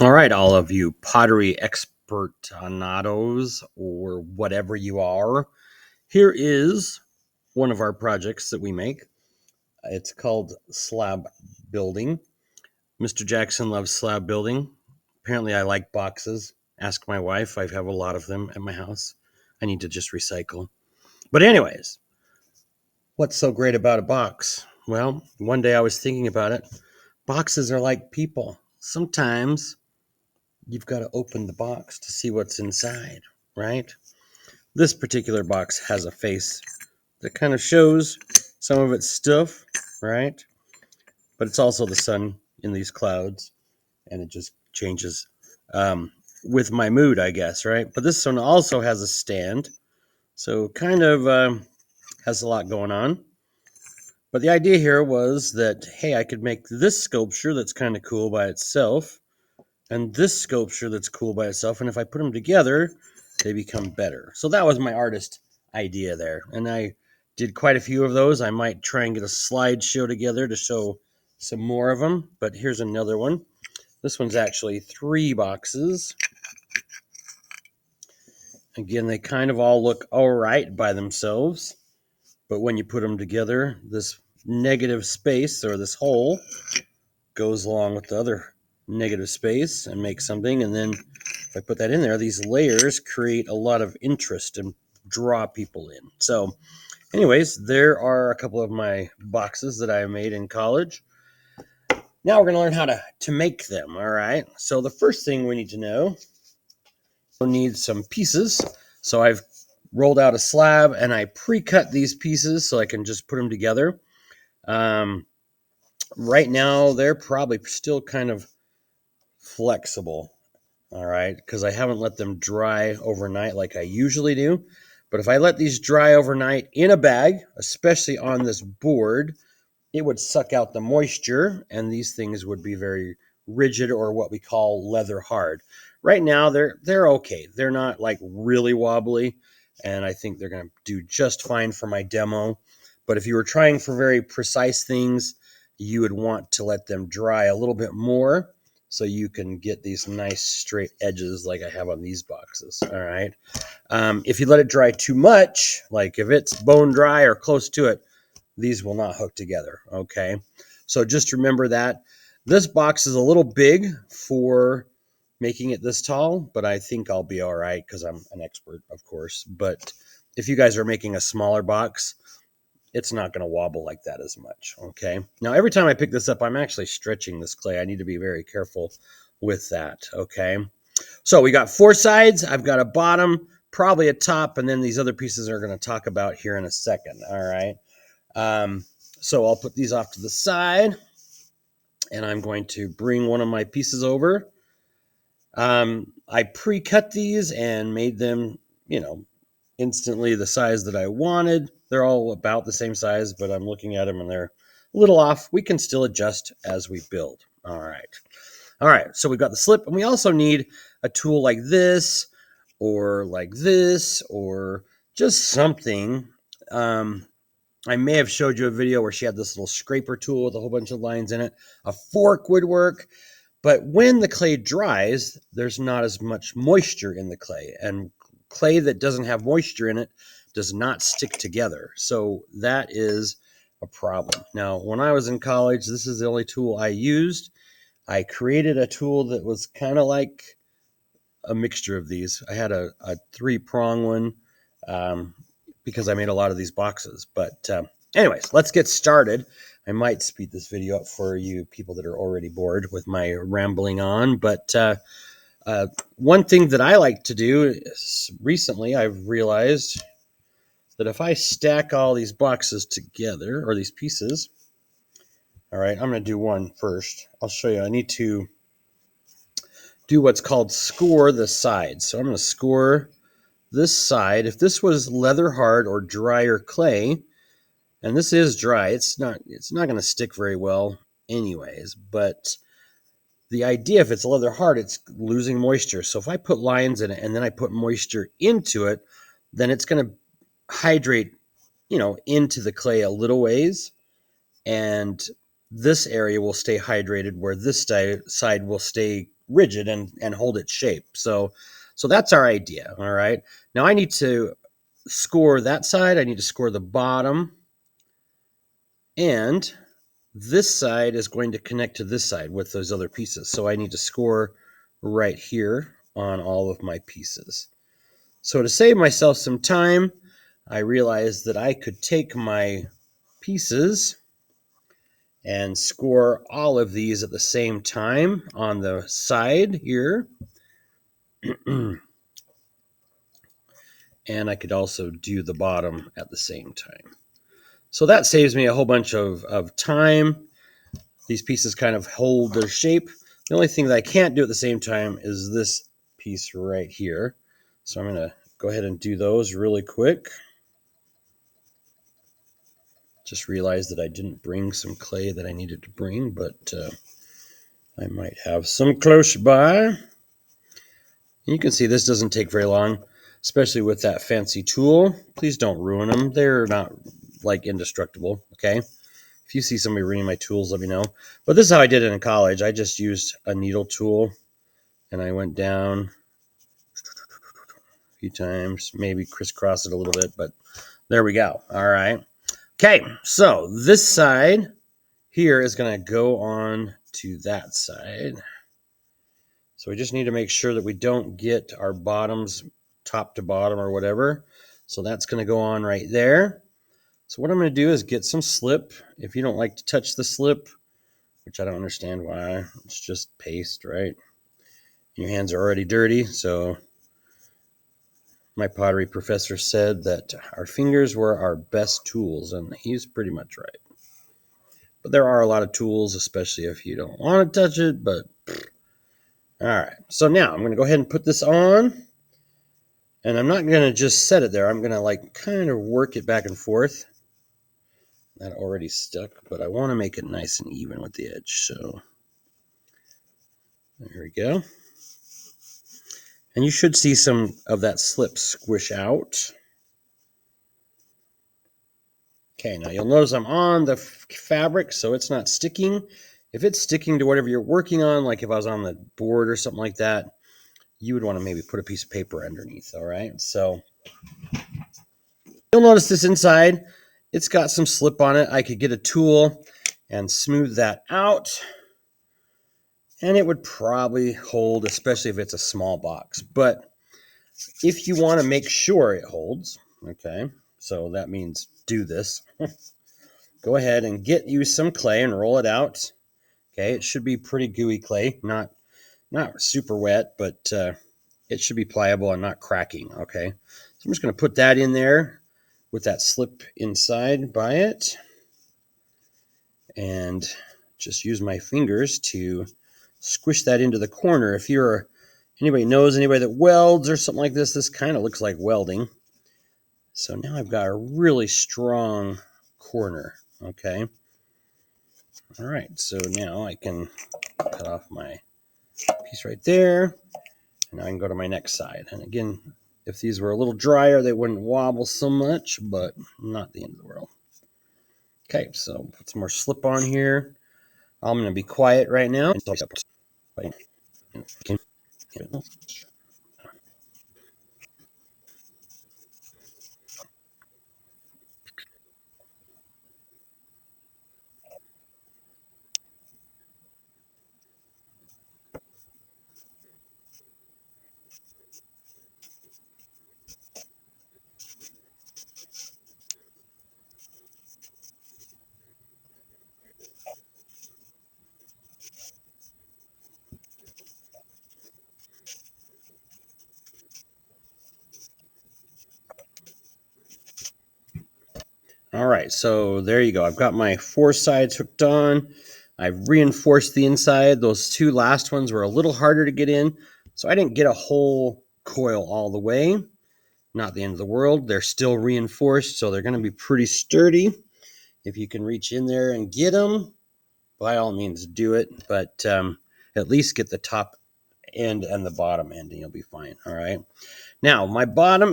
All right, all of you pottery expertanados or whatever you are, here is one of our projects that we make. It's called slab building. Mr. Jackson loves slab building. Apparently, I like boxes. Ask my wife. I have a lot of them at my house. I need to just recycle. But, anyways, what's so great about a box? Well, one day I was thinking about it. Boxes are like people. Sometimes you've got to open the box to see what's inside, right? This particular box has a face that kind of shows some of its stuff, right? But it's also the sun in these clouds, and it just changes with my mood, I guess, right? But this one also has a stand, so kind of has a lot going on. But the idea here was that, hey, I could make this sculpture that's kind of cool by itself, and this sculpture that's cool by itself. And if I put them together, they become better. So that was my artist idea there. And I did quite a few of those. I might try and get a slideshow together to show some more of them. But here's another one. This one's actually 3 boxes. Again, they kind of all look all right by themselves. But when you put them together, this negative space or this hole goes along with the other negative space and makes something. And then if I put that in there, these layers create a lot of interest and draw people in. So anyways, there are a couple of my boxes that I made in college. Now we're going to learn how to make them. All right. So the first thing we need to know, we'll need some pieces. So I've rolled out a slab and I pre-cut these pieces so I can just put them together. Right now, they're probably still kind of flexible. All right, because I haven't let them dry overnight like I usually do. But if I let these dry overnight in a bag, especially on this board, it would suck out the moisture and these things would be very rigid, or what we call leather hard. Right now they're okay. They're not like really wobbly, and I think they're going to do just fine for my demo. But if you were trying for very precise things, you would want to let them dry a little bit more so you can get these nice straight edges like I have on these boxes. All right. If you let it dry too much, like if it's bone dry or close to it, these will not hook together. Okay. So just remember that. This box is a little big for making it this tall, but I think I'll be all right because I'm an expert, of course. But if you guys are making a smaller box, it's not going to wobble like that as much. Okay. Now, every time I pick this up, I'm actually stretching this clay. I need to be very careful with that. Okay. So we got 4 sides. I've got a bottom, probably a top, and then these other pieces are going to talk about here in a second. All right. So I'll put these off to the side, and I'm going to bring one of my pieces over. I pre-cut these and made them, instantly the size that I wanted. They're all about the same size, but I'm looking at them and they're a little off. We can still adjust as we build. All right. All right. So we've got the slip, and we also need a tool like this or just something. I may have showed you a video where she had this little scraper tool with a whole bunch of lines in it. A fork would work. But when the clay dries, there's not as much moisture in the clay, and clay that doesn't have moisture in it does not stick together. So that is a problem. Now, when I was in college, this is the only tool I used. I created a tool that was kind of like a mixture of these. I had a 3-prong one because I made a lot of these boxes. But anyways, let's get started. I might speed this video up for you people that are already bored with my rambling on. But one thing that I like to do is recently I've realized that if I stack all these boxes together, or these pieces, all right, I'm going to do one first. I'll show you. I need to do what's called score the sides. So I'm going to score this side. If this was leather hard or drier clay, and this is dry, it's not going to stick very well anyways. But the idea, if it's leather hard, it's losing moisture. So if I put lines in it and then I put moisture into it, then it's going to hydrate, into the clay a little ways. And this area will stay hydrated where this side will stay rigid and hold its shape. So that's our idea. All right. Now I need to score that side. I need to score the bottom, and this side is going to connect to this side with those other pieces. So I need to score right here on all of my pieces. So to save myself some time, I realized that I could take my pieces and score all of these at the same time on the side here. And I could also do the bottom at the same time. So that saves me a whole bunch of time. These pieces kind of hold their shape. The only thing that I can't do at the same time is this piece right here. So I'm going to go ahead and do those really quick. Just realized that I didn't bring some clay that I needed to bring, but I might have some close by. You can see this doesn't take very long, especially with that fancy tool. Please don't ruin them. They're not like indestructible, okay? If you see somebody ruining my tools, let me know. But this is how I did it in college. I just used a needle tool, and I went down a few times, maybe crisscross it a little bit, but there we go. All right. Okay, so this side here is going to go on to that side. So we just need to make sure that we don't get our bottoms top to bottom or whatever. So that's going to go on right there. So what I'm going to do is get some slip. If you don't like to touch the slip, which I don't understand why, it's just paste, right? Your hands are already dirty. So my pottery professor said that our fingers were our best tools, and he's pretty much right. But there are a lot of tools, especially if you don't want to touch it, but all right. So now I'm going to go ahead and put this on, and I'm not going to just set it there. I'm going to like kind of work it back and forth. That already stuck, but I want to make it nice and even with the edge. So there we go. And you should see some of that slip squish out. Okay, now you'll notice I'm on the fabric, so it's not sticking. If it's sticking to whatever you're working on, like if I was on the board or something like that, you would want to maybe put a piece of paper underneath, all right? So you'll notice this inside, it's got some slip on it. I could get a tool and smooth that out, and it would probably hold, especially if it's a small box. But if you want to make sure it holds, okay, so that means do this. Go ahead and get you some clay and roll it out. Okay, it should be pretty gooey clay, not super wet, but it should be pliable and not cracking, okay? So I'm just going to put that in there with that slip inside by it, and just use my fingers to squish that into the corner. If anybody that welds or something like this, this kind of looks like welding. So now I've got a really strong corner, okay? All right, so now I can cut off my piece right there, and I can go to my next side. And again, if these were a little drier, they wouldn't wobble so much, but not the end of the world. Okay, so put some more slip on here. I'm going to be quiet right now. All right, so there you go. I've got my 4 sides hooked on. I've reinforced the inside. Those 2 last ones were a little harder to get in, so I didn't get a whole coil all the way. Not the end of the world. They're still reinforced, so they're going to be pretty sturdy. If you can reach in there and get them, by all means do it, but at least get the top end and the bottom end, and you'll be fine. All right. Now, my bottom